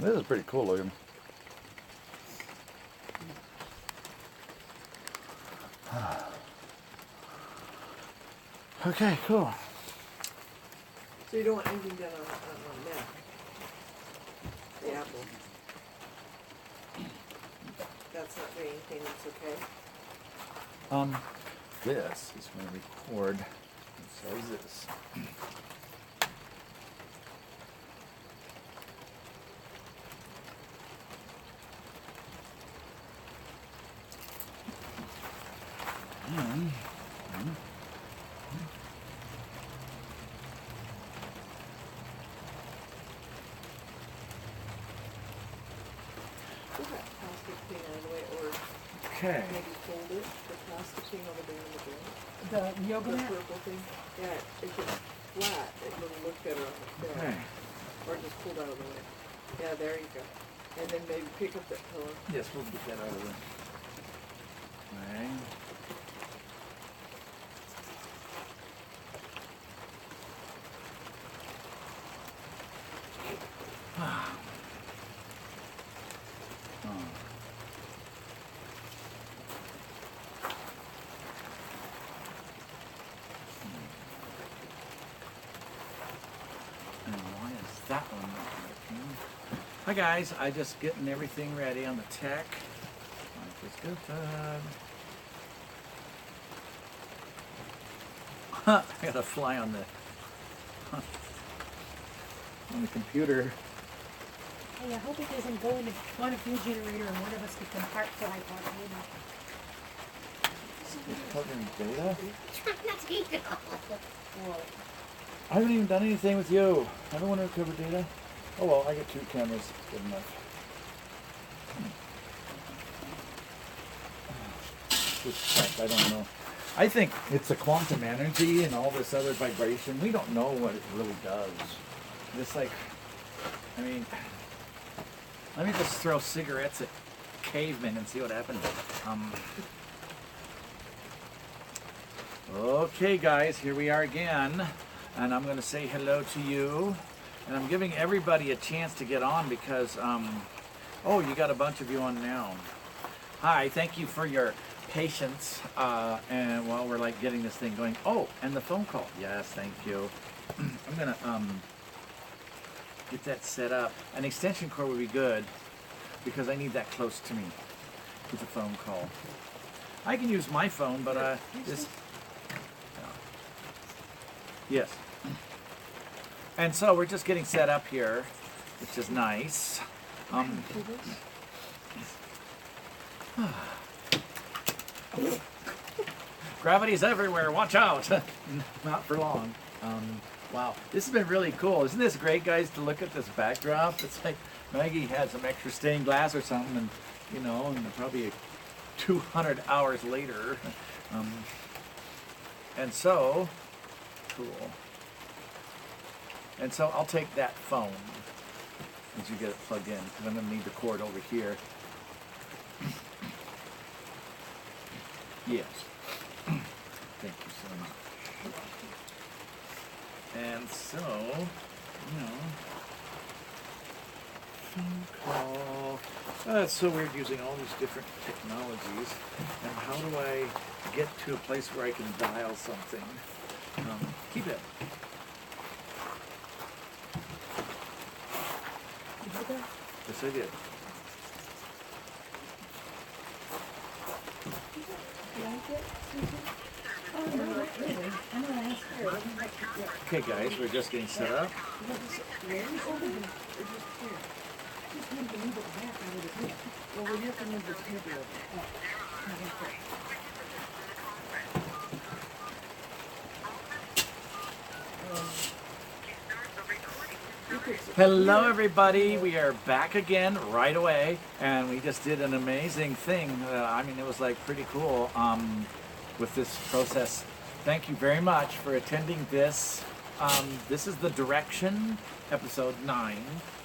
This is pretty cool looking. Okay, cool. So you don't want anything done on that? The apple? That's not doing anything, that's okay? This is going to record, and so is this. Put that plastic thing out of the way, or Okay. maybe fold it, the plastic thing over there in the bin. The yoga The mat? purple thing. Yeah, if it's flat, it will look better on the film. Okay. Or just pulled out of the way. Yeah, there you go. And then maybe pick up that pillow. Yes, we'll get that out of the way. Okay. And why is that one not working? Hi guys, I just getting everything ready on the tech. Life is good. I got a fly on the computer. Hey, I hope it doesn't go in the one of your generator and one of us become heart fly on It's plugging data. Try not to eat it all. Well, I haven't even done anything with you. I don't want to recover data. Oh well, I get 2 cameras. Good enough. Just check, I don't know. I think it's a quantum energy and all this other vibration. We don't know what it really does. It's like, I mean, let me just throw cigarettes at cavemen and see what happens. Okay guys, here we are again. And I'm going to say hello to you. And I'm giving everybody a chance to get on because, oh, you got a bunch of you on now. Hi, thank you for your patience. And while we're like getting this thing going. Oh, and the phone call. Yes, thank you. I'm going to get that set up. An extension cord would be good because I need that close to me with a phone call. I can use my phone, but this... Yes. And so we're just getting set up here, which is nice. Gravity's everywhere, watch out. Not for long. Wow, this has been really cool. Isn't this great, guys, to look at this backdrop? It's like Maggie had some extra stained glass or something, and you know, and probably 200 hours later. And so, cool. And so I'll take that phone as you get it plugged in, because I'm going to need the cord over here. Yes. Thank you so much. And so, you know, phone call. It's so weird using all these different technologies. And how do I get to a place where I can dial something? Keep it. Yes, I did. Okay, guys, we're just getting set up. Hello everybody, we are back again right away, and we just did an amazing thing. I mean, it was like pretty cool with this process. Thank you very much for attending this. This is the Direction, episode 9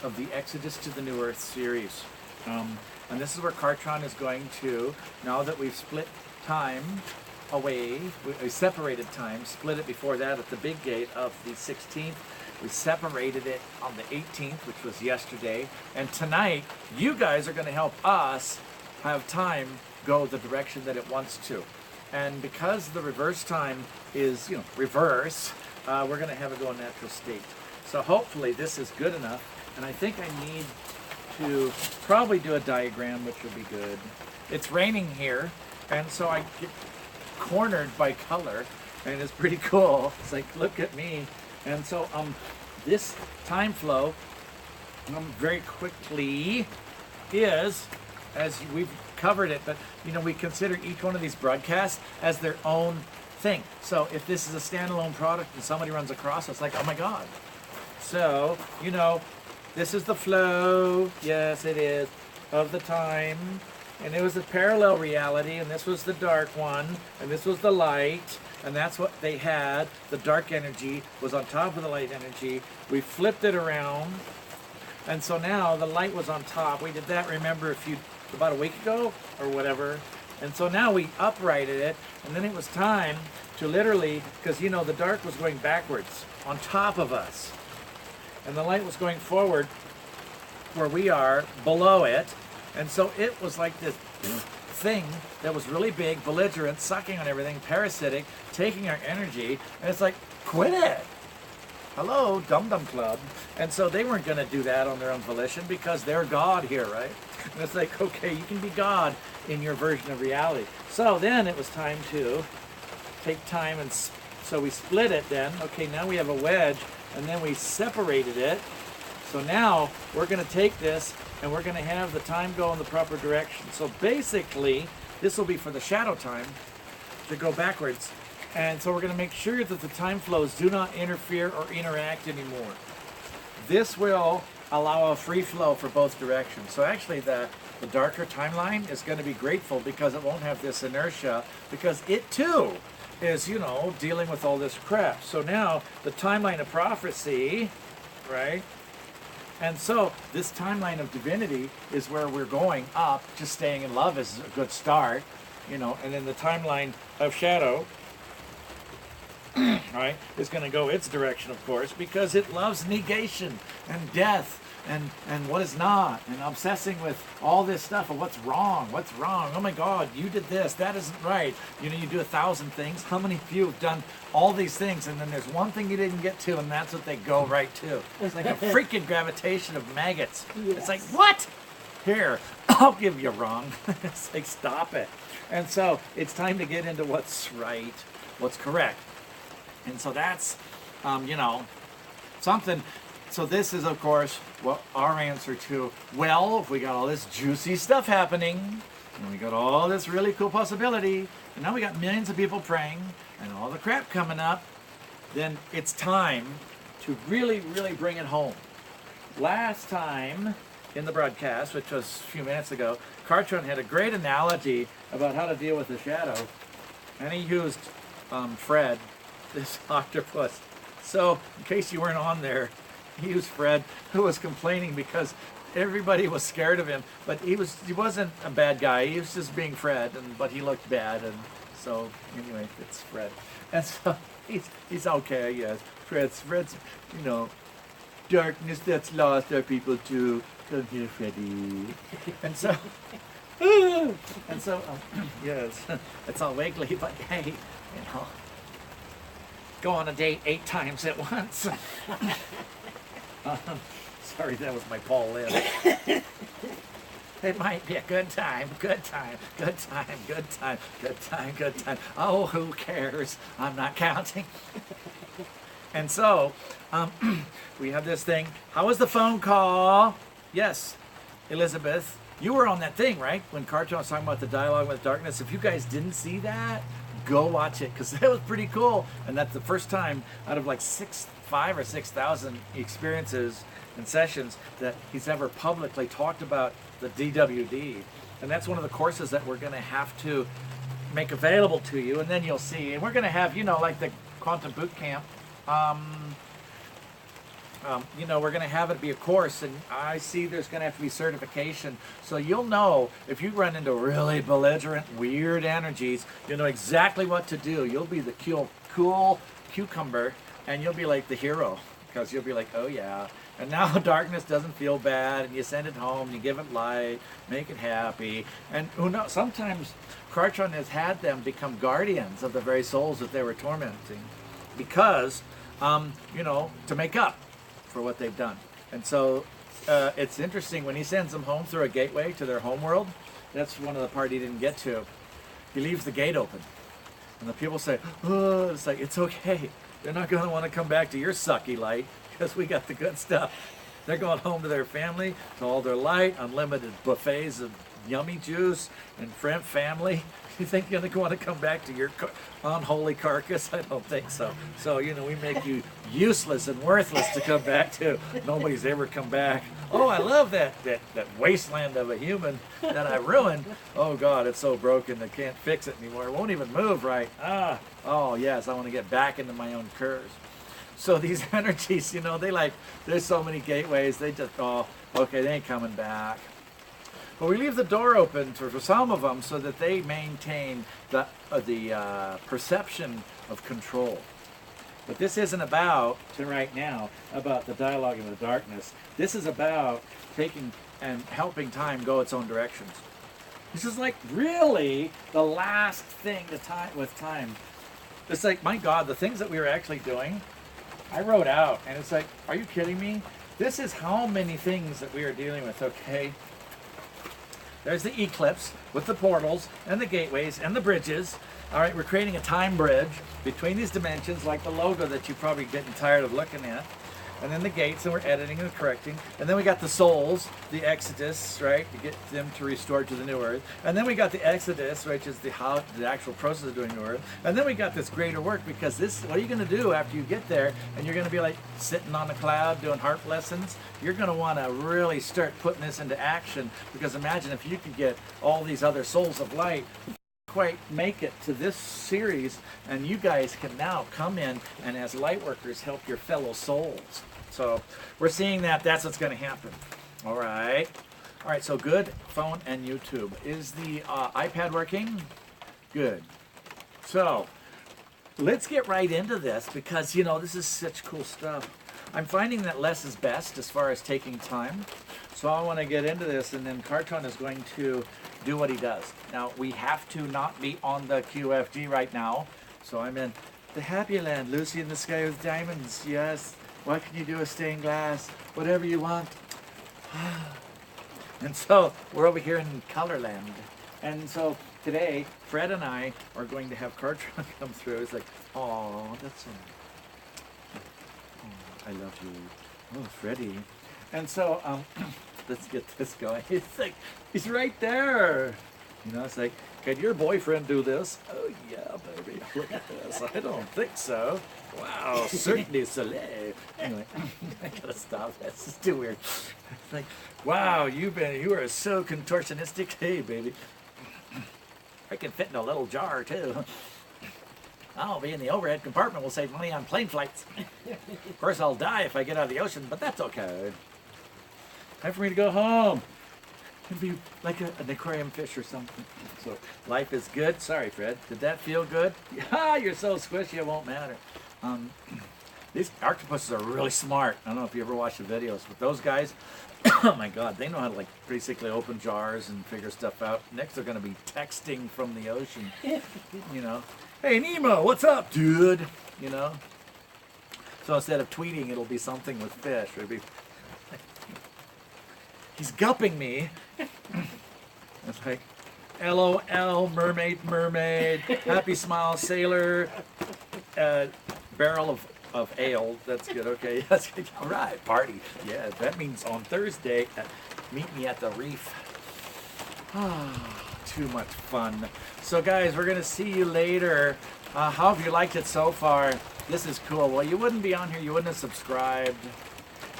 of the Exodus to the New Earth series. And this is where Kartron is going to, now that we've split time away, we separated time, split it before that at the big gate of the 16th. We separated it on the 18th, which was yesterday. And tonight, you guys are going to help us have time go the direction that it wants to. And because the reverse time is, reverse, we're going to have it go in natural state. So hopefully this is good enough. And I think I need to probably do a diagram, which will be good. It's raining here, and so I get cornered by color, and it's pretty cool. It's like, look at me. And so this time flow very quickly is, as we've covered it, but we consider each one of these broadcasts as their own thing. So if this is a standalone product and somebody runs across, it's like, oh my God. So, this is the flow, yes it is, of the time. And it was a parallel reality, and this was the dark one, and this was the light, and that's what they had. The dark energy was on top of the light energy. We flipped it around, and so now the light was on top. We did that, remember, about a week ago, or whatever. And so now we uprighted it, and then it was time to literally, because the dark was going backwards on top of us, and the light was going forward where we are below it. And so it was like this thing that was really big, belligerent, sucking on everything, parasitic, taking our energy, and it's like, quit it. Hello, Dum Dum Club. And so they weren't going to do that on their own volition because they're God here, right? And it's like, okay, you can be God in your version of reality. So then it was time to take time, and so we split it then. Okay, now we have a wedge, and then we separated it. So now we're going to take this and we're going to have the time go in the proper direction. So basically, this will be for the shadow time to go backwards. And so we're going to make sure that the time flows do not interfere or interact anymore. This will allow a free flow for both directions. So actually the darker timeline is going to be grateful because it won't have this inertia, because it too is, dealing with all this crap. So now the timeline of prophecy, right? And so this timeline of divinity is where we're going up. Just staying in love is a good start, and then the timeline of shadow, right, is going to go its direction, of course, because it loves negation and death and what is not, and obsessing with all this stuff of what's wrong, oh my God, you did this, that isn't right. You do 1,000 things. How many of you have done all these things, and then there's one thing you didn't get to, and that's what they go right to. It's like a freaking gravitation of maggots. Yes. It's like, what? Here, I'll give you wrong. It's like, stop it. And so it's time to get into what's right, what's correct. And so that's, something. So this is, of course, our answer to, well, if we got all this juicy stuff happening, and we got all this really cool possibility, and now we got millions of people praying, and all the crap coming up, then it's time to really, really bring it home. Last time in the broadcast, which was a few minutes ago, Kartron had a great analogy about how to deal with the shadow, and he used Fred, this octopus. So, in case you weren't on there, he used Fred, who was complaining because everybody was scared of him, but he wasn't a bad guy. He was just being Fred, but he looked bad, and so anyway, it's Fred. And so he's okay, yes. Fred's darkness that's lost our people too. Come here, Freddy. And so yes, it's all wiggly, but hey, go on a date 8 times at once. Sorry, that was my Paul Lynn. It might be a good time, good time, good time, good time, good time, good time. Oh, who cares? I'm not counting. And so, we have this thing. How was the phone call? Yes, Elizabeth, you were on that thing, right? When Kartron was talking about the dialogue with darkness. If you guys didn't see that, go watch it, because that was pretty cool. And that's the first time out of like 5,000 or 6,000 experiences and sessions that he's ever publicly talked about the DWD. And that's one of the courses that we're going to have to make available to you, and then you'll see. And we're going to have, like the Quantum Boot Camp, we're going to have it be a course, and I see there's going to have to be certification. So you'll know if you run into really belligerent, weird energies, you'll know exactly what to do. You'll be the cool cucumber, and you'll be like the hero, because you'll be like, oh yeah. And now darkness doesn't feel bad, and you send it home, you give it light, make it happy. And who knows, sometimes Kartron has had them become guardians of the very souls that they were tormenting because, you know, to make up for what they've done. And so it's interesting, when he sends them home through a gateway to their home world, that's one of the part he didn't get to. He leaves the gate open. And the people say, oh, it's like, it's okay. They're not going to want to come back to your sucky light because we got the good stuff. They're going home to their family, to all their light, unlimited buffets of yummy juice and friend family. You think you're going to want to come back to your unholy carcass? I don't think so. So, you know, we make you useless and worthless to come back to. Nobody's ever come back. Oh, I love that wasteland of a human that I ruined. Oh, God, it's so broken I can't fix it anymore. It won't even move right. Oh, yes, I want to get back into my own curves. So these energies, you know, they like, there's so many gateways. They just, oh, okay, they ain't coming back. But we leave the door open for some of them so that they maintain the perception of control. But this isn't about, to right now, about the dialogue in the darkness. This is about taking and helping time go its own directions. This is like really the last thing with time. It's like, my God, the things that we were actually doing, I wrote out, and it's like, are you kidding me? This is how many things that we are dealing with, okay? There's the eclipse with the portals and the gateways and the bridges. All right, we're creating a time bridge between these dimensions, like the logo that you're probably getting tired of looking at. And then the gates, and we're editing and correcting. And then we got the souls, the exodus, right, to get them to restore to the new earth. And then we got the exodus, which is the actual process of doing the earth. And then we got this greater work, because this, what are you going to do after you get there? And you're going to be like sitting on a cloud doing harp lessons. You're going to want to really start putting this into action, because imagine if you could get all these other souls of light quite make it to this series, and you guys can now come in and as light workers help your fellow souls. So we're seeing that that's what's going to happen. All right, so good. Phone and YouTube. Is the iPad working? Good. So let's get right into this, because you know, this is such cool stuff. I'm finding that less is best as far as taking time. So I want to get into this, and then Kartron is going to do what he does. Now, we have to not be on the QFG right now. So I'm in the happy land, Lucy in the sky with diamonds. Yes, what can you do with stained glass? Whatever you want. And so we're over here in Colorland. And so today, Fred and I are going to have Kartron come through. It's like, oh, that's so nice. Oh, I love you. Oh, Freddie. And so, let's get this going. It's like, he's right there. You know, it's like, can your boyfriend do this? Oh, yeah, baby. Look at this. I don't think so. Wow, certainly soleil. Anyway, I gotta stop. This is too weird. It's like, wow, you are so contortionistic. Hey, baby. I can fit in a little jar, too. I'll be in the overhead compartment. We'll save money on plane flights. Of course, I'll die if I get out of the ocean, but that's okay. Time for me to go home. It'd be like an aquarium fish or something. So life is good. Sorry, Fred. Did that feel good? Ah, you're so squishy, it won't matter. These octopuses are really smart. I don't know if you ever watched the videos, but those guys, oh my God, they know how to like basically open jars and figure stuff out. Next, they're going to be texting from the ocean. You know, hey Nemo, what's up, dude? You know. So instead of tweeting, it'll be something with fish. It'll be, he's gulping me. It's like, LOL, mermaid, happy smile, sailor, barrel of ale. That's good. Okay, yes. All right, party. Yeah, that means on Thursday, meet me at the reef. Too much fun. So guys, we're gonna see you later. How have you liked it so far? This is cool. Well, you wouldn't be on here, you wouldn't have subscribed.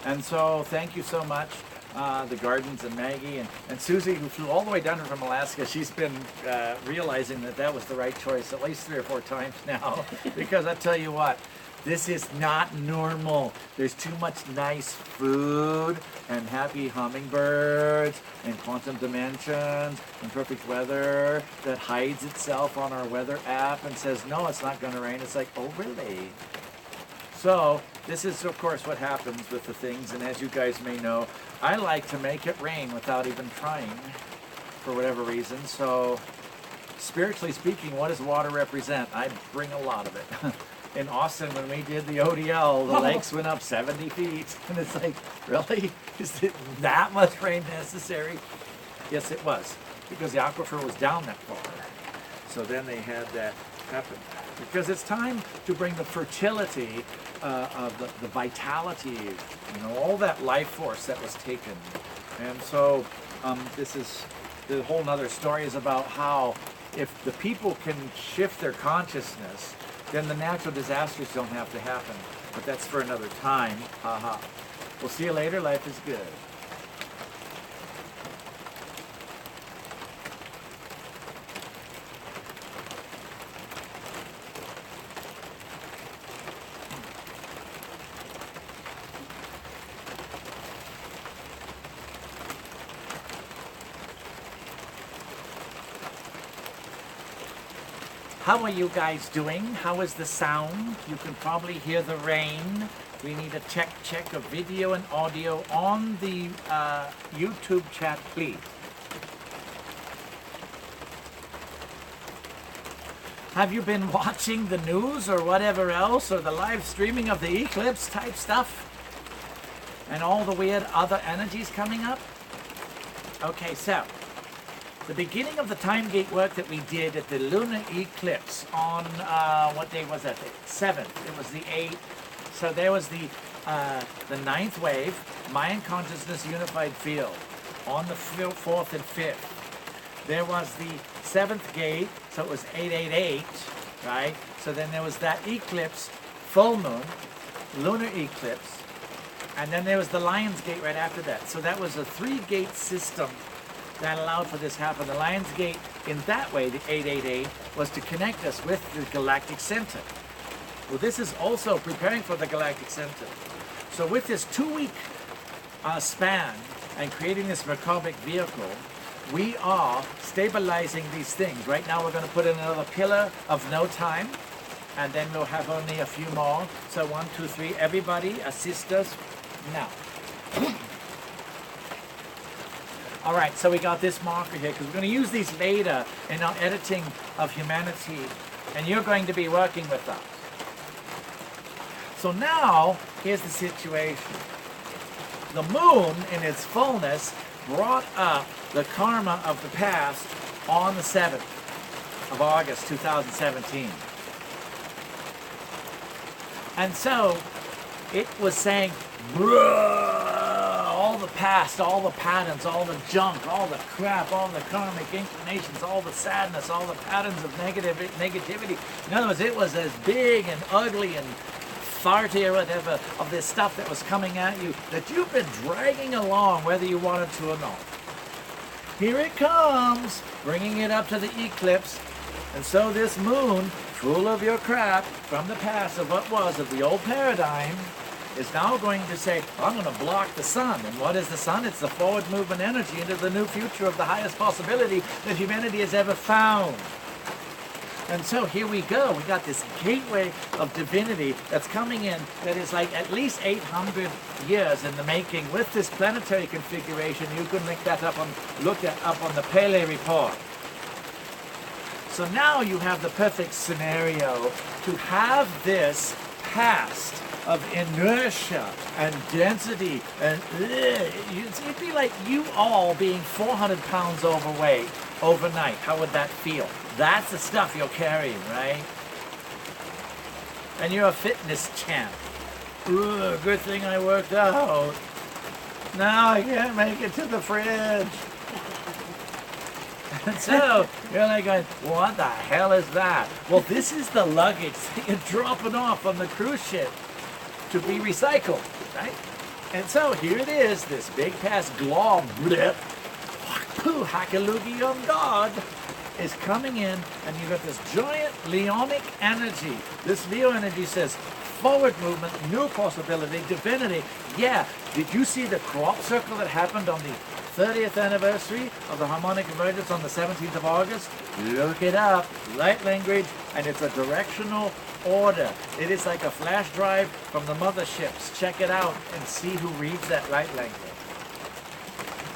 And so thank you so much. The Gardens and Maggie and Susie, who flew all the way down from Alaska. She's been realizing that was the right choice at least 3 or 4 times now. Because I tell you what, this is not normal. There's too much nice food and happy hummingbirds and quantum dimensions and perfect weather that hides itself on our weather app and says, no, it's not going to rain. It's like, oh, really? So this is of course what happens with the things, and as you guys may know, I like to make it rain without even trying for whatever reason. So spiritually speaking, what does water represent? I bring a lot of it. In Austin, when we did the ODL, the lakes went up 70 feet. And it's like, really? Is it that much rain necessary? Yes, it was, because the aquifer was down that far. So then they had that happen. Because it's time to bring the fertility of the vitality, all that life force that was taken. And so this is the whole nother story, is about how if the people can shift their consciousness, then the natural disasters don't have to happen. But that's for another time. Haha. We'll see you later. Life is good. How are you guys doing? How is the sound? You can probably hear the rain. We need a check of video and audio on the YouTube chat, please. Have you been watching the news or whatever else, or the live streaming of the eclipse type stuff? And all the weird other energies coming up? Okay, so the beginning of the time gate work that we did at the lunar eclipse on, what day was that? The 7th. It was the 8th. So there was the 9th wave, Mayan consciousness unified field, on the 4th and 5th. There was the 7th gate, so it was 888, right? So then there was that eclipse, full moon, lunar eclipse, and then there was the Lion's Gate right after that. So that was a 3-gate system that allowed for this to happen. The Lion's Gate, in that way, the 888, was to connect us with the galactic center. Well, this is also preparing for the galactic center. So with this 2-week span and creating this Merkabah vehicle, we are stabilizing these things. Right now we're going to put in another pillar of no time, and then we'll have only a few more. So 1, 2, 3, everybody assist us now. All right, so we got this marker here, because we're going to use these later in our editing of humanity, and you're going to be working with us. So now, here's the situation. The moon, in its fullness, brought up the karma of the past on the 7th of August, 2017. And so, it was saying, all the past, all the patterns, all the junk, all the crap, all the karmic inclinations, all the sadness, all the patterns of negativity. In other words, it was as big and ugly and farty or whatever of this stuff that was coming at you that you've been dragging along whether you wanted to or not. Here it comes, bringing it up to the eclipse. And so this moon, full of your crap from the past of what was, of the old paradigm, is now going to say, I'm going to block the sun. And what is the sun? It's the forward movement energy into the new future of the highest possibility that humanity has ever found. And so here we go. We got this gateway of divinity that's coming in that is like at least 800 years in the making with this planetary configuration. You can look that up on the Pele report. So now you have the perfect scenario to have this past of inertia and density and it'd be like you all being 400 pounds overweight overnight. How would that feel? That's the stuff you're carrying, right? And you're a fitness champ. Ooh, good thing I worked out. Now I can't make it to the fridge. And so you're like going, what the hell is that? Well, this is the luggage that you're dropping off on the cruise ship to be recycled, right? And so here it is, this big past glob, blip, hackaloogie on God, is coming in, and you've got this giant Leonic energy. This Leo energy says, forward movement, new possibility, divinity. Yeah, did you see the crop circle that happened on the 30th anniversary of the harmonic convergence on the 17th of August. Look it up, light language, and it's a directional order. It is like a flash drive from the motherships. Check it out and see who reads that light language.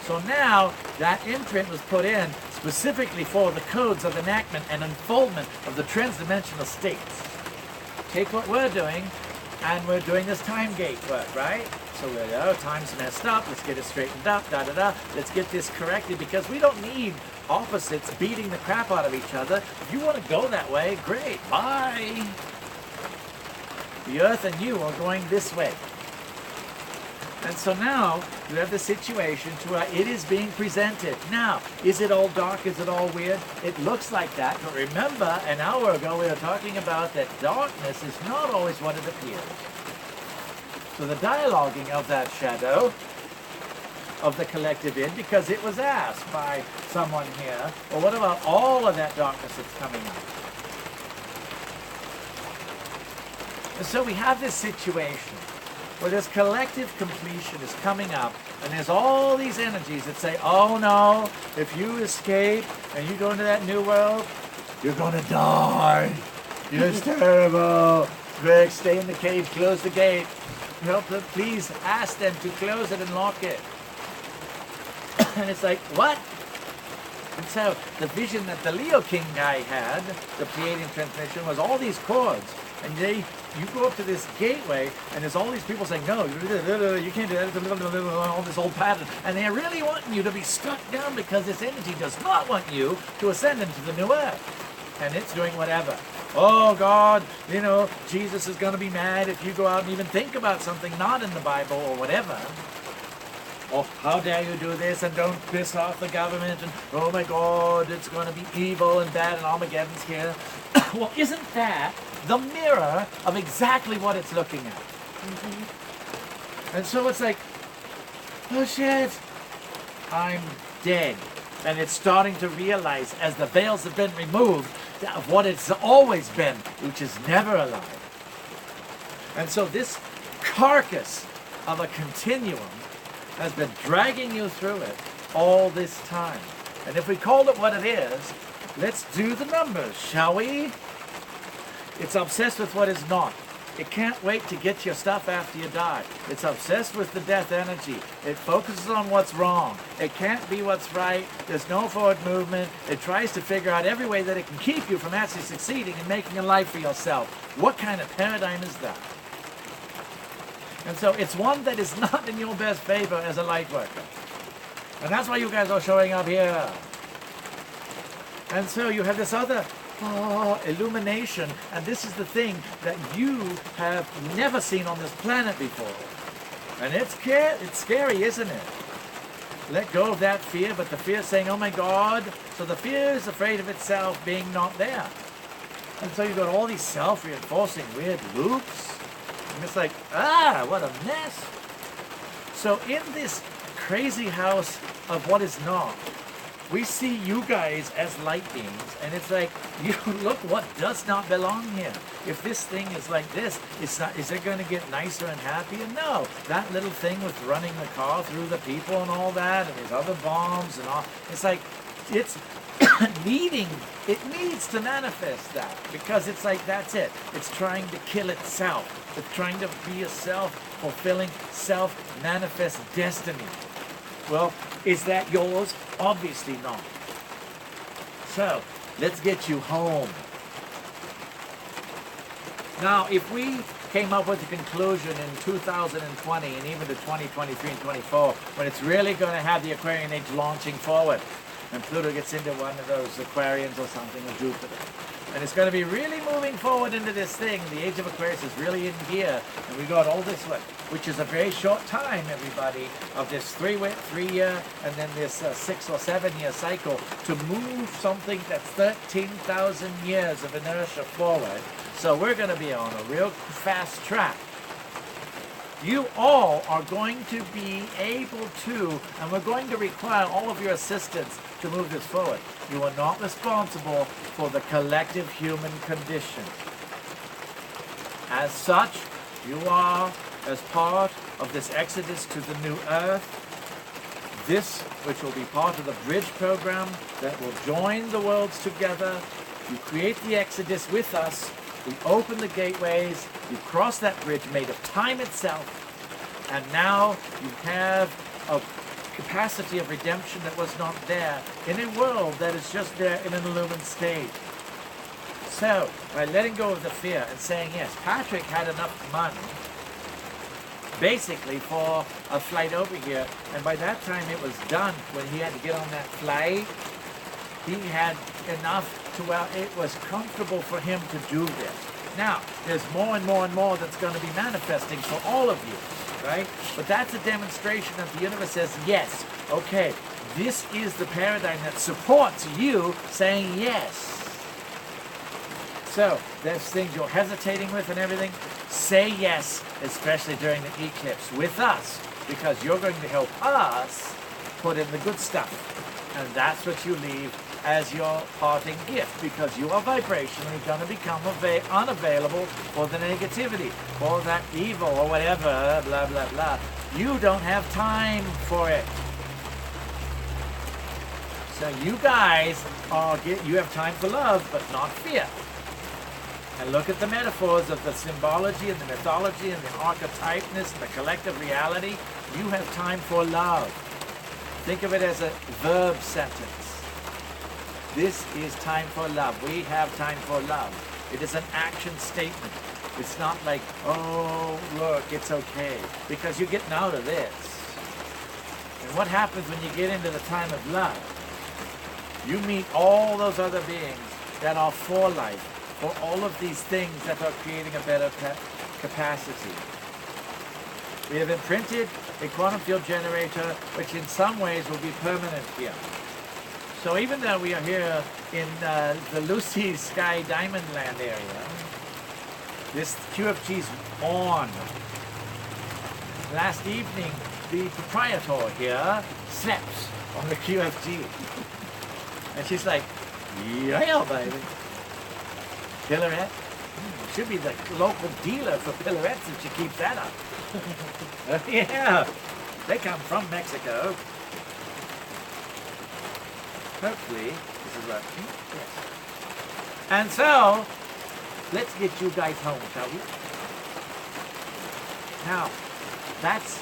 So now that imprint was put in specifically for the codes of enactment and unfoldment of the transdimensional states. Take what we're doing, and we're doing this time gate work, right? So we're, oh, time's messed up, let's get it straightened up, da-da-da. Let's get this corrected because we don't need opposites beating the crap out of each other. If you want to go that way, great, bye. The Earth and you are going this way. And so now you have the situation to where it is being presented. Now, is it all dark? Is it all weird? It looks like that, but remember, an hour ago we were talking about that darkness is not always what it appears. So the dialoguing of that shadow, of the collective id, because it was asked by someone here, well, what about all of that darkness that's coming up? And so we have this situation where this collective completion is coming up, and there's all these energies that say, oh no, if you escape and you go into that new world, you're gonna die. It's terrible. Greg, stay in the cage, close the gate. Help them, please ask them to close it and lock it. And it's like, what? And so the vision that the Leo King guy had, the Pleiadian transmission, was all these chords. And you go up to this gateway, and there's all these people saying, no, you can't do that, all this old pattern. And they're really wanting you to be struck down because this energy does not want you to ascend into the new earth. And it's doing whatever. Oh, God, you know, Jesus is going to be mad if you go out and even think about something not in the Bible or whatever. Oh, how dare you do this, and don't piss off the government, and oh my God, it's going to be evil and bad, and Armageddon's here. Well, isn't that the mirror of exactly what it's looking at? Mm-hmm. And so it's like, oh shit, I'm dead. And it's starting to realize, as the veils have been removed, of what it's always been, which is never alive. And so this carcass of a continuum has been dragging you through it all this time. And if we call it what it is, let's do the numbers, shall we? It's obsessed with what is not. It can't wait to get your stuff after you die. It's obsessed with the death energy. It focuses on what's wrong. It can't be what's right. There's no forward movement. It tries to figure out every way that it can keep you from actually succeeding and making a life for yourself. What kind of paradigm is that? And so it's one that is not in your best favor as a light worker. And that's why you guys are showing up here. And so you have this other illumination, and this is the thing that you have never seen on this planet before. And it's scary, isn't it? Let go of that fear, but the fear is saying, oh my God. So the fear is afraid of itself being not there. And so you've got all these self-reinforcing weird loops. And it's like, what a mess. So in this crazy house of what is not, we see you guys as light beings, and it's like, you look what does not belong here. If this thing is like this, is it going to get nicer and happier? No. That little thing with running the car through the people and all that, and these other bombs and all, it's like, it's it needs to manifest that, because it's like, that's it. It's trying to kill itself. It's trying to be a self-fulfilling, self-manifest destiny. Well, is that yours? Obviously not. So, let's get you home. Now, if we came up with a conclusion in 2020 and even to 2023 and 24, when it's really going to have the Aquarian age launching forward, and Pluto gets into one of those Aquarians or something, or Jupiter, and it's going to be really moving forward into this thing. The age of Aquarius is really in gear, and we got all this one, which is a very short time, everybody, of this 3-year and then this 6 or 7 year cycle to move something that's 13,000 years of inertia forward. So we're going to be on a real fast track. You all are going to be able to, and we're going to require all of your assistance to move this forward. You are not responsible for the collective human condition. As such, you are, as part of this exodus to the new earth, this, which will be part of the bridge program that will join the worlds together. You create the Exodus with us. We open the gateways. You cross that bridge made of time itself. And now you have a capacity of redemption that was not there in a world that is just there in an illumined state. So, by letting go of the fear and saying yes, Patrick had enough money basically for a flight over here, and by that time it was done when he had to get on that flight. He had enough to where it was comfortable for him to do this. Now, there's more and more and more that's going to be manifesting for all of you, right? But that's a demonstration that the universe says, yes, okay, this is the paradigm that supports you saying yes. So, there's things you're hesitating with and everything. Say yes, especially during the eclipse with us, because you're going to help us put in the good stuff. And that's what you leave as your parting gift, because you are vibrationally going to become unavailable for the negativity, or that evil, or whatever, blah, blah, blah. You don't have time for it. So you guys you have time for love, but not fear. And look at the metaphors of the symbology and the mythology and the archetypeness and the collective reality. You have time for love. Think of it as a verb sentence. This is time for love. We have time for love. It is an action statement. It's not like, oh, look, it's okay. Because you're getting out of this. And what happens when you get into the time of love? You meet all those other beings that are for life, for all of these things that are creating a better capacity. We have imprinted a quantum field generator, which in some ways will be permanent here. So even though we are here in the Lucy Sky Diamond Land area, this QFG's on. Last evening, the proprietor here slept on the QFG. And she's like, yeah, baby. Pillarette? Should be the local dealer for pillarettes if she keeps that up. Yeah, they come from Mexico. Hopefully, this is what. Yes. And so, let's get you guys home, shall we? Now, that's,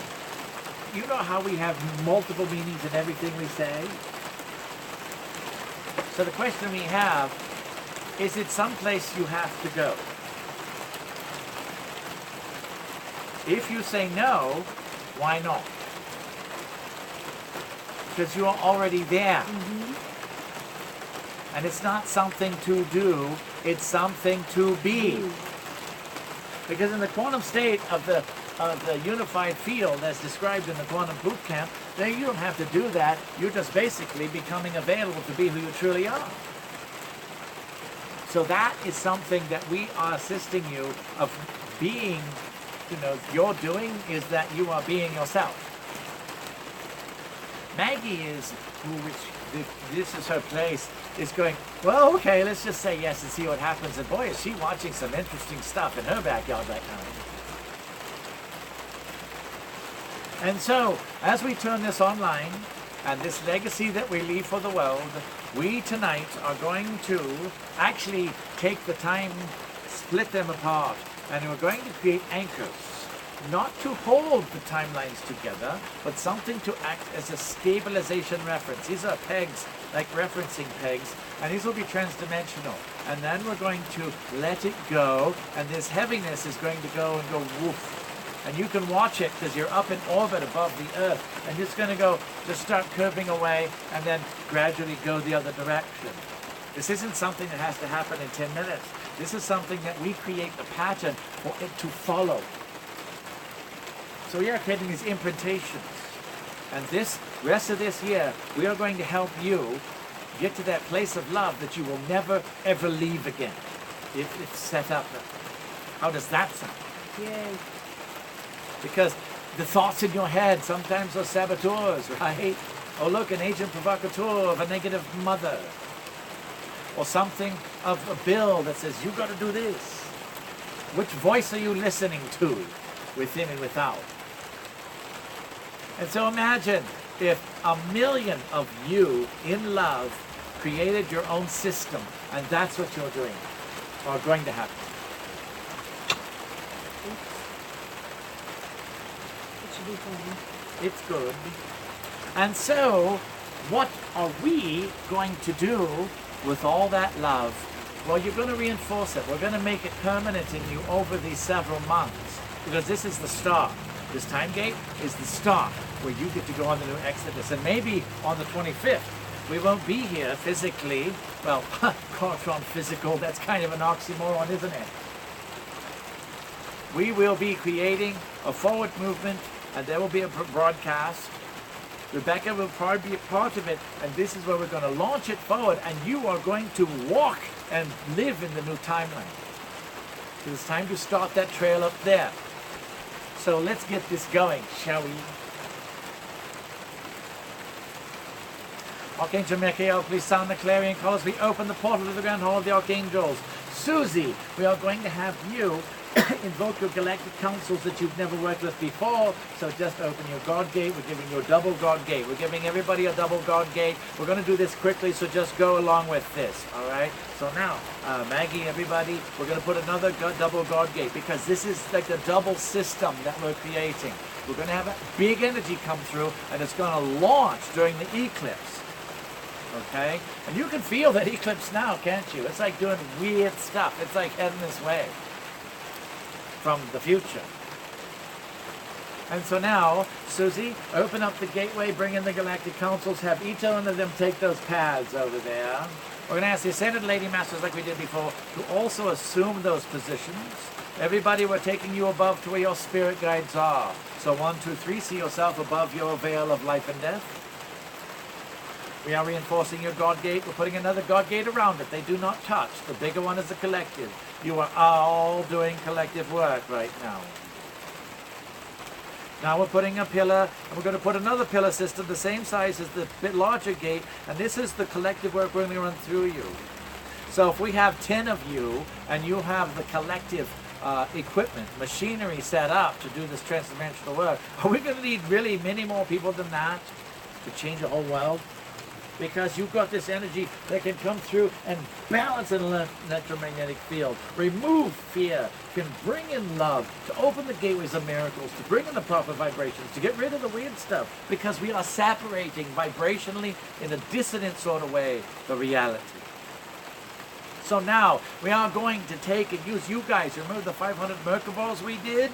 you know how we have multiple meanings in everything we say? So the question we have, is it someplace you have to go? If you say no, why not? Because you are already there. And it's not something to do, it's something to be. Because in the quantum state of the unified field as described in the quantum boot camp, then you don't have to do that. You're just basically becoming available to be who you truly are. So that is something that we are assisting you of being, you're doing is that you are being yourself. Maggie is, this is her place, is going, well, okay, let's just say yes and see what happens. And boy, is she watching some interesting stuff in her backyard right now. And so, as we turn this online, and this legacy that we leave for the world, we tonight are going to actually take the time, split them apart, and we're going to create anchors. Not to hold the timelines together, but something to act as a stabilization reference. These are pegs, like referencing pegs, and these will be transdimensional. And then we're going to let it go, and this heaviness is going to go and go woof. And you can watch it because you're up in orbit above the Earth, and it's going to go, just start curving away, and then gradually go the other direction. This isn't something that has to happen in 10 minutes. This is something that we create the pattern for it to follow. So we are creating these imprintations. And this rest of this year, we are going to help you get to that place of love that you will never, ever leave again. If it's set up. How does that sound? Yay. Because the thoughts in your head sometimes are saboteurs, right? Oh, look, an agent provocateur of a negative mother. Or something of a bill that says, you got to do this. Which voice are you listening to, within and without? And so imagine if 1,000,000 of you in love created your own system, and that's what you're doing, or going to happen. It should be fun. It's good. And so, what are we going to do with all that love? Well, you're going to reinforce it. We're going to make it permanent in you over these several months, because this is the start. This time gate is the start where you get to go on the new Exodus. And maybe on the 25th, we won't be here physically. Well, Kartron physical, that's kind of an oxymoron, isn't it? We will be creating a forward movement, and there will be a broadcast. Rebecca will probably be a part of it, and this is where we're going to launch it forward, and you are going to walk and live in the new timeline. So it's time to start that trail up there. So let's get this going, shall we? Archangel Michael, please sound the clarion call as we open the portal to the Grand Hall of the Archangels. Susie, we are going to have you invoke your galactic councils that you've never worked with before. So just open your God gate. We're giving you a double God gate. We're giving everybody a double God gate. We're going to do this quickly, so just go along with this, all right? So now, Maggie, everybody, we're going to put another double God gate, because this is like the double system that we're creating. We're going to have a big energy come through, and it's going to launch during the eclipse. Okay? And you can feel that eclipse now, can't you? It's like doing weird stuff. It's like heading this way from the future. And so now, Susie, open up the gateway, bring in the galactic councils, have each one of them take those paths over there. We're going to ask the Ascended Lady Masters, like we did before, to also assume those positions. Everybody, we're taking you above to where your spirit guides are. So 1, 2, 3, see yourself above your veil of life and death. We are reinforcing your God gate. We're putting another God gate around it. They do not touch. The bigger one is the collective. You are all doing collective work right now. Now we're putting a pillar, and we're going to put another pillar system the same size as the bit larger gate, and this is the collective work we're going to run through you. So if we have 10 of you, and you have the collective equipment, machinery set up to do this transdimensional work, are we going to need really many more people than that to change the whole world? Because you've got this energy that can come through and balance an electromagnetic field, remove fear, can bring in love, to open the gateways of miracles, to bring in the proper vibrations, to get rid of the weird stuff, because we are separating vibrationally in a dissonant sort of way the reality. So now we are going to take and use you guys. Remember the 500 Merkables we did?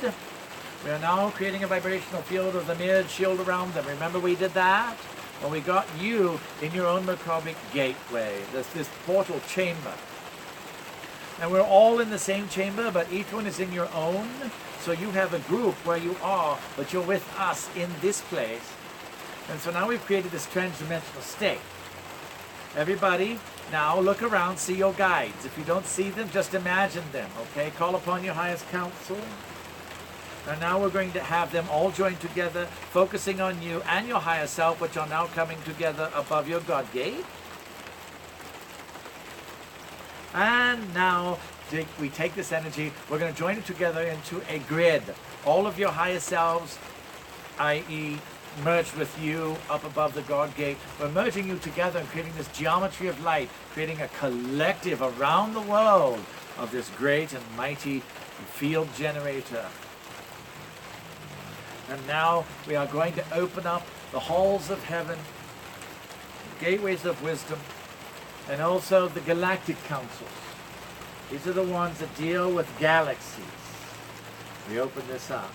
We are now creating a vibrational field of the mirrored shield around them. Remember we did that? Well, we got you in your own Merkabic gateway, this portal chamber. And we're all in the same chamber, but each one is in your own. So you have a group where you are, but you're with us in this place. And so now we've created this transdimensional state. Everybody, now look around, see your guides. If you don't see them, just imagine them, okay? Call upon your highest counsel. And now we're going to have them all join together, focusing on you and your higher self, which are now coming together above your God gate. And now we take this energy, we're going to join it together into a grid. All of your higher selves, i.e. merged with you up above the God gate. We're merging you together and creating this geometry of light, creating a collective around the world of this great and mighty field generator. And now we are going to open up the halls of heaven, gateways of wisdom, and also the galactic councils. These are the ones that deal with galaxies. We open this up.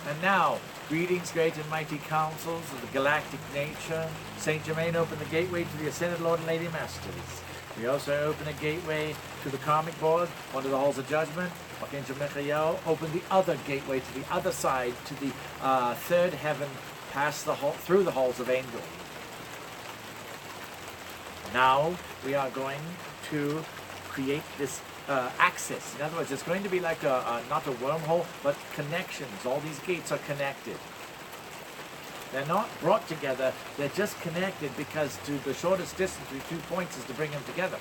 And now, greetings, great and mighty councils of the galactic nature. Saint Germain opened the gateway to the Ascended Lord and Lady Masters. We also open a gateway to the karmic board, one of the halls of judgment. Archangel Michael opened the other gateway to the other side, to the third heaven, past the hall, through the halls of angels. Now we are going to create this access. In other words, it's going to be like not a wormhole, but connections. All these gates are connected. They're not brought together, they're just connected, because to the shortest distance between 2 points is to bring them together.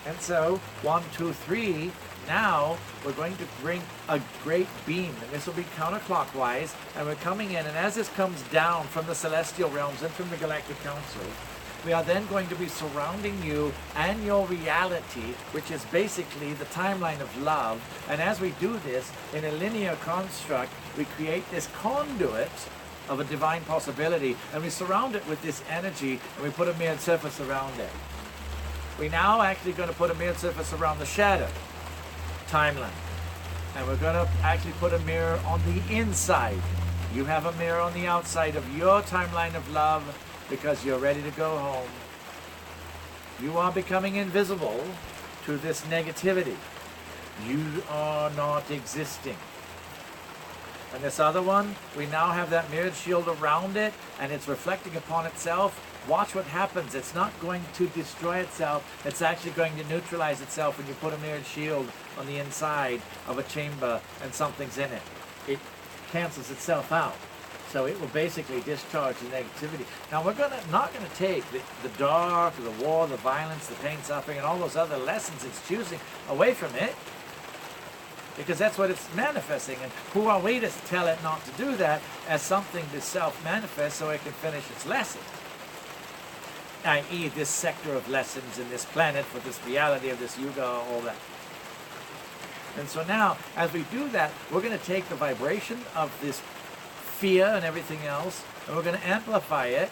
And so, 1, 2, 3, now we're going to bring a great beam, and this will be counterclockwise, and we're coming in, and as this comes down from the celestial realms and from the Galactic Council, we are then going to be surrounding you and your reality, which is basically the timeline of love. And as we do this in a linear construct, we create this conduit of a divine possibility, and we surround it with this energy, and we put a mirrored surface around it. We're now actually going to put a mirrored surface around the shadow timeline, and we're going to actually put a mirror on the inside. You have a mirror on the outside of your timeline of love, because you're ready to go home. You are becoming invisible to this negativity. You are not existing. And this other one, we now have that mirrored shield around it, and it's reflecting upon itself. Watch what happens. It's not going to destroy itself. It's actually going to neutralize itself when you put a mirrored shield on the inside of a chamber and something's in it. It cancels itself out. So it will basically discharge the negativity. Now we're not going to take the dark, the war, the violence, the pain, suffering, and all those other lessons it's choosing away from it, because that's what it's manifesting. And who are we to tell it not to do that as something to self-manifest so it can finish its lesson? I.e. this sector of lessons in this planet for this reality of this yuga, all that. And so now, as we do that, we're going to take the vibration of this fear and everything else, and we're going to amplify it,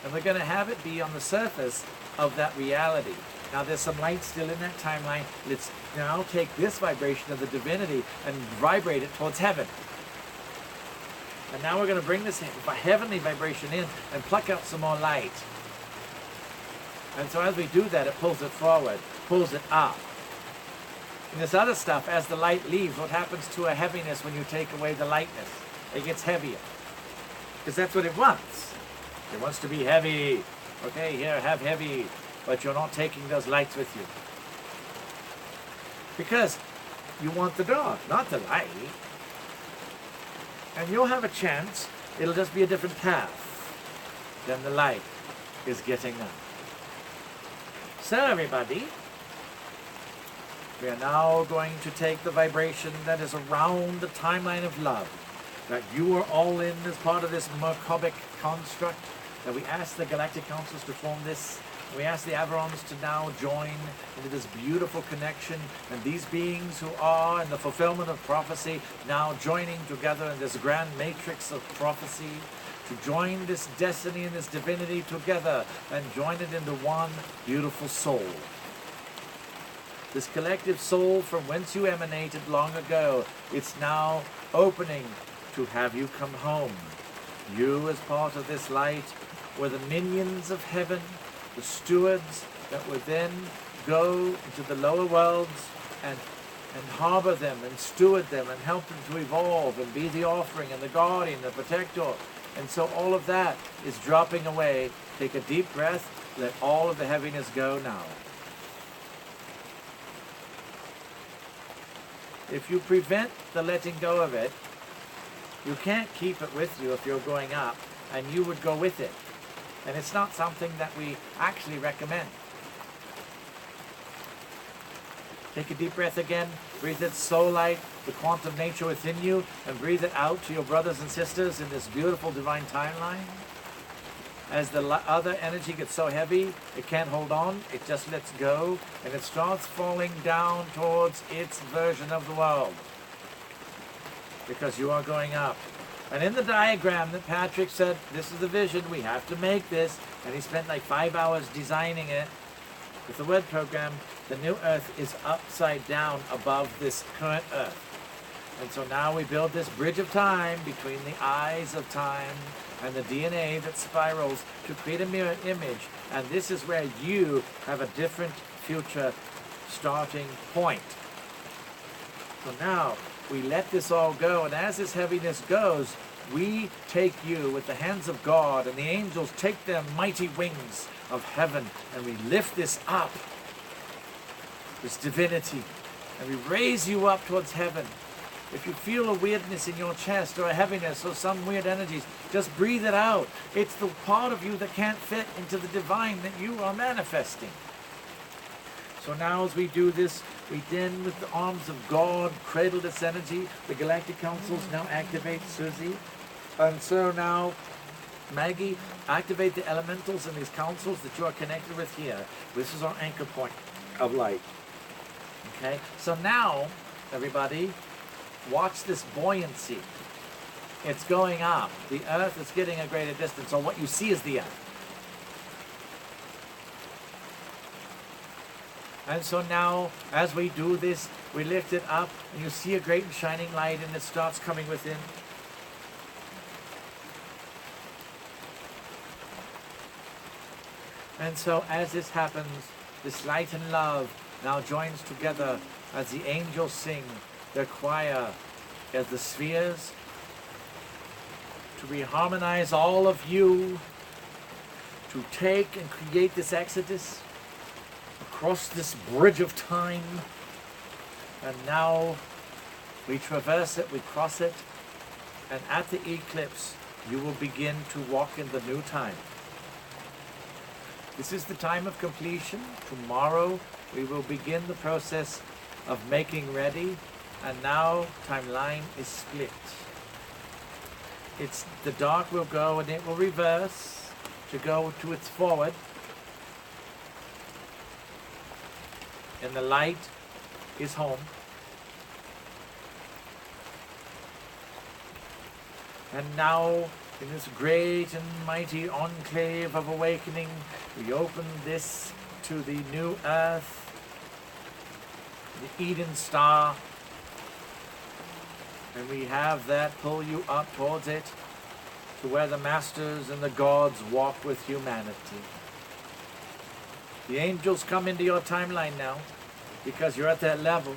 and we're going to have it be on the surface of that reality. Now there's some light still in that timeline. Let's now take this vibration of the divinity and vibrate it towards heaven. And now we're going to bring this heavenly vibration in and pluck out some more light. And so as we do that, it pulls it forward, pulls it up. And this other stuff, as the light leaves, what happens to a heaviness when you take away the lightness? It gets heavier. Because that's what it wants. It wants to be heavy. Okay, here, have heavy. But you're not taking those lights with you. Because you want the dark, not the light. And you'll have a chance. It'll just be a different path than the light is getting now. So everybody, we are now going to take the vibration that is around the timeline of love, that you are all in as part of this Merkobic construct, that we ask the Galactic Councils to form this. We ask the Averons to now join into this beautiful connection, and these beings who are in the fulfillment of prophecy now joining together in this grand matrix of prophecy, to join this destiny and this divinity together and join it into one beautiful soul. This collective soul from whence you emanated long ago, it's now opening to have you come home. You, as part of this light, were the minions of heaven, the stewards that would then go into the lower worlds and harbor them and steward them and help them to evolve and be the offering and the guardian, the protector. And so all of that is dropping away. Take a deep breath. Let all of the heaviness go now. If you prevent the letting go of it, you can't keep it with you if you're going up, and you would go with it. And it's not something that we actually recommend. Take a deep breath again. Breathe it so light, the quantum nature within you, and breathe it out to your brothers and sisters in this beautiful divine timeline. As the other energy gets so heavy, it can't hold on, it just lets go, and it starts falling down towards its version of the world. Because you are going up. And in the diagram that Patrick said, this is the vision, we have to make this, and he spent like 5 hours designing it with the word program, the new Earth is upside down above this current Earth. And so now we build this bridge of time between the eyes of time and the DNA that spirals to create a mirror image. And this is where you have a different future starting point. So now we let this all go, and as this heaviness goes, we take you with the hands of God, and the angels take their mighty wings of heaven, and we lift this up, this divinity, and we raise you up towards heaven. If you feel a weirdness in your chest or a heaviness or some weird energies, just breathe it out. It's the part of you that can't fit into the divine that you are manifesting. So now as we do this, we then with the arms of God cradle this energy. The Galactic Councils now activate Susie. And so now, Maggie, activate the elementals in these councils that you are connected with here. This is our anchor point of light. Okay, so now, everybody, watch this buoyancy. It's going up. The Earth is getting a greater distance. So what you see is the Earth. And so now, as we do this, we lift it up, and you see a great and shining light, and it starts coming within. And so as this happens, this light and love now joins together as the angels sing their choir as the spheres to reharmonize all of you, to take and create this exodus across this bridge of time. And now we traverse it, we cross it, and at the eclipse you will begin to walk in the new time. This is the time of completion. Tomorrow we will begin the process of making ready, and now timeline is split. It's the dark will go and it will reverse to go to its forward, and the light is home. And now, in this great and mighty enclave of awakening, we open this to the new earth, the Eden star, and we have that pull you up towards it to where the masters and the gods walk with humanity. The angels come into your timeline now because you're at that level.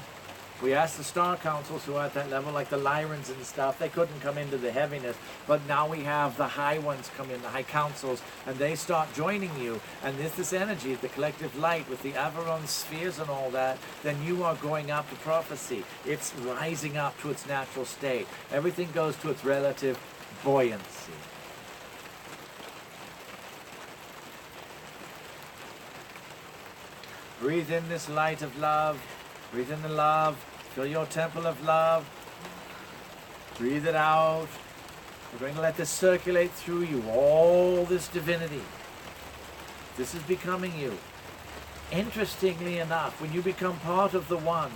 We asked the star councils who are at that level, like the Lyrans and stuff, they couldn't come into the heaviness, but now we have the high ones come in, the high councils, and they start joining you, and this energy, the collective light with the Averron spheres and all that, then you are going up to prophecy. It's rising up to its natural state. Everything goes to its relative buoyancy. Breathe in this light of love. Breathe in the love. Fill your temple of love. Breathe it out. We're going to let this circulate through you, all this divinity. This is becoming you. Interestingly enough, when you become part of the one,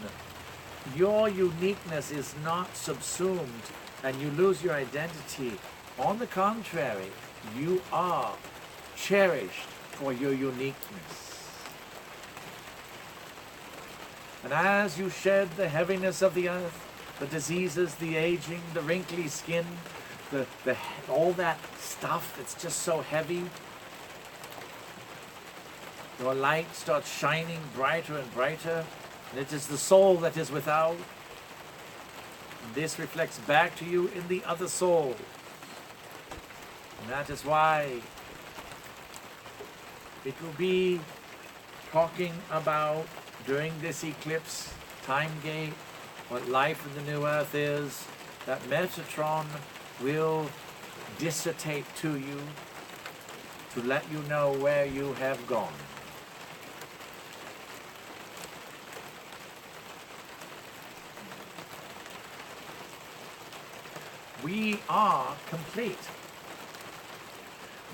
your uniqueness is not subsumed and you lose your identity. On the contrary, you are cherished for your uniqueness. And as you shed the heaviness of the earth, the diseases, the aging, the wrinkly skin, all that stuff that's just so heavy, your light starts shining brighter and brighter, and it is the soul that is without. And this reflects back to you in the other soul. And that is why it will be talking about during this eclipse, time gate, what life in the new earth is, that Metatron will dissertate to you to let you know where you have gone. We are complete.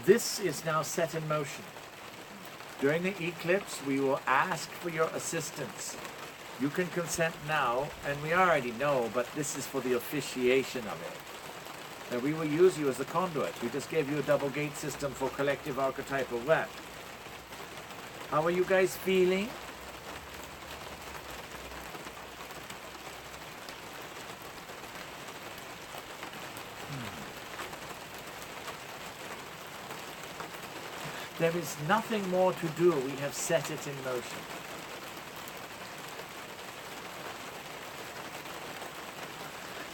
This is now set in motion. During the eclipse, we will ask for your assistance. You can consent now, and we already know, but this is for the officiation of it. And we will use you as the conduit. We just gave you a double gate system for collective archetypal work. How are you guys feeling? There is nothing more to do. We have set it in motion.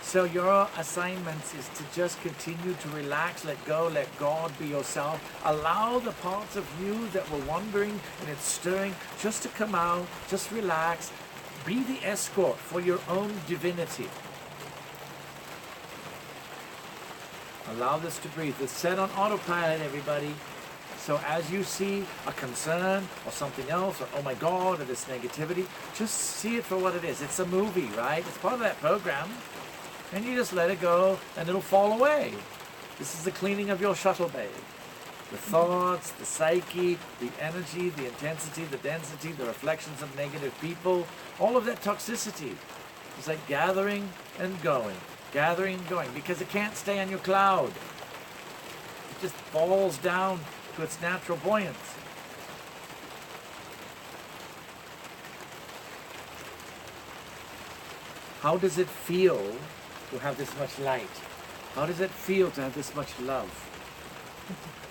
So your assignment is to just continue to relax, let go, let God be yourself. Allow the parts of you that were wandering and it's stirring just to come out, just relax. Be the escort for your own divinity. Allow this to breathe. It's set on autopilot, everybody. So as you see a concern or something else, or oh my God, or this negativity, just see it for what it is. It's a movie, right? It's part of that program. And you just let it go and it'll fall away. This is the cleaning of your shuttle bay. The thoughts, the psyche, the energy, the intensity, the density, the reflections of negative people, all of that toxicity. It's like gathering and going, because it can't stay on your cloud. It just falls down to its natural buoyance. How does it feel to have this much light? How does it feel to have this much love?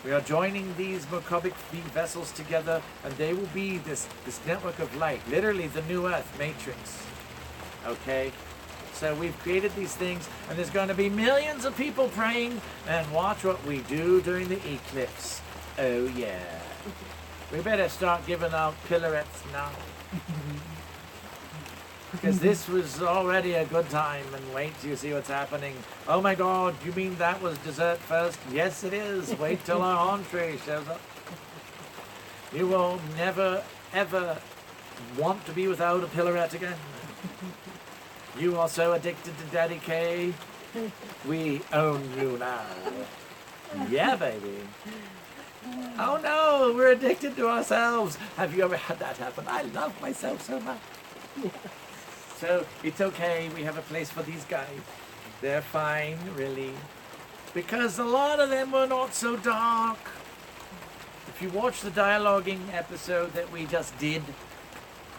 We are joining these Merkabah vessels together, and they will be this network of light, literally the new Earth matrix. Okay? So we've created these things, and there's going to be millions of people praying, and watch what we do during the eclipse. Oh yeah. We better start giving out pillarettes now. Because this was already a good time, and wait till you see what's happening. Oh my God, you mean that was dessert first? Yes, it is. Wait till our entree shows up. You will never, ever want to be without a pillarette again. You are so addicted to Daddy K. We own you now. Yeah, baby. Oh no, we're addicted to ourselves. Have you ever had that happen? I love myself so much. So it's okay, we have a place for these guys. They're fine, really. Because a lot of them were not so dark. If you watch the dialoguing episode that we just did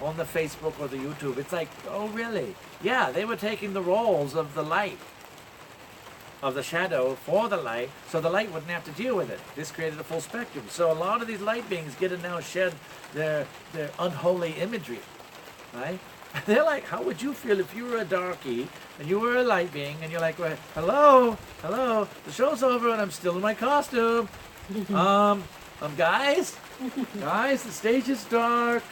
on the Facebook or the YouTube, it's like, oh really? Yeah, they were taking the roles of the light, of the shadow for the light, so the light wouldn't have to deal with it. This created a full spectrum. So a lot of these light beings get to now shed their unholy imagery, right? They're like, how would you feel if you were a darkie and you were a light being and you're like, well, hello, the show's over and I'm still in my costume. Guys, the stage is dark.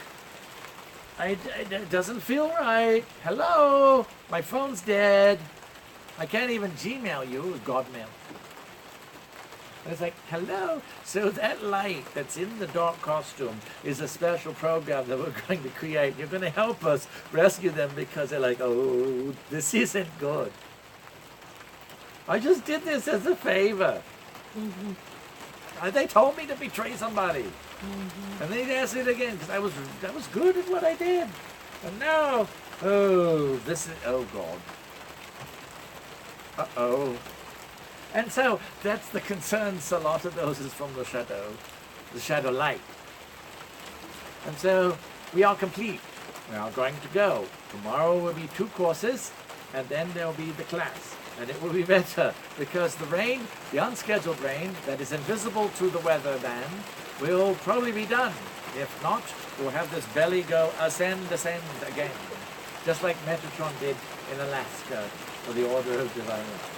It doesn't feel right. Hello, my phone's dead. I can't even Gmail you, Godmail. And it's like, hello. So that light that's in the dark costume is a special program that we're going to create. You're going to help us rescue them because they're like, oh, this isn't good. I just did this as a favor. They told me to betray somebody. And they asked it again because I was good at what I did. And now, oh God. Uh-oh. And so that's the concern. A lot of those is from the shadow light. And so we are complete. We are going to go. Tomorrow will be 2 courses, and then there will be the class. And it will be better because the rain, the unscheduled rain that is invisible to the weather man, will probably be done. If not, we'll have this belly go ascend again. Just like Metatron did in Alaska for the Order of Divine Light.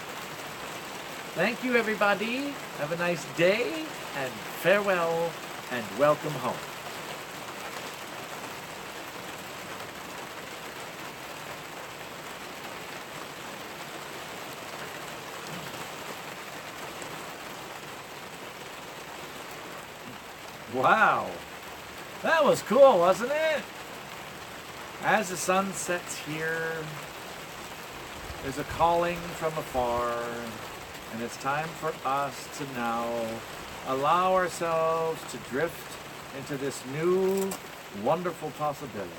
Thank you, everybody. Have a nice day, and farewell, and welcome home. Wow. That was cool, wasn't it? As the sun sets here, there's a calling from afar. And it's time for us to now allow ourselves to drift into this new, wonderful possibility.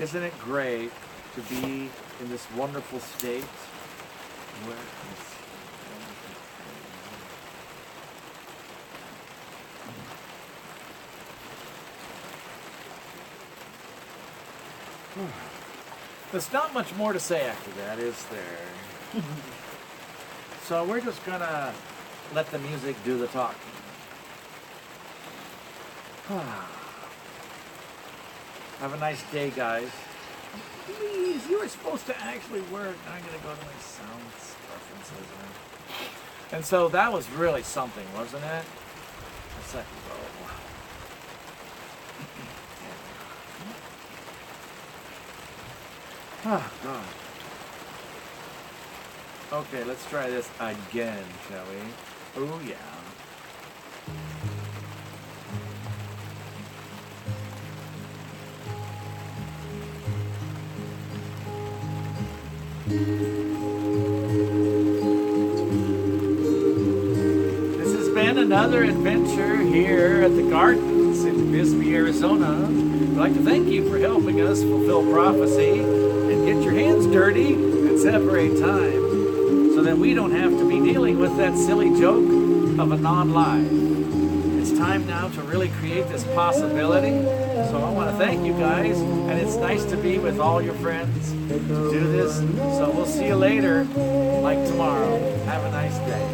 Isn't it great to be in this wonderful state? Where is There's not much more to say after that, is there? So we're just gonna let the music do the talking. Have a nice day, guys. Please, you were supposed to actually work. I'm gonna go to my sound preferences. And so that was really something, wasn't it? A second ago. Oh, God. Okay, let's try this again, shall we? Oh yeah. This has been another adventure here at the gardens in Bisbee, Arizona. I'd like to thank you for helping us fulfill prophecy and get your hands dirty and separate time so that we don't have to be dealing with that silly joke of a non-live. It's time now to really create this possibility. So I want to thank you guys, and it's nice to be with all your friends to do this. So we'll see you later, like tomorrow. Have a nice day.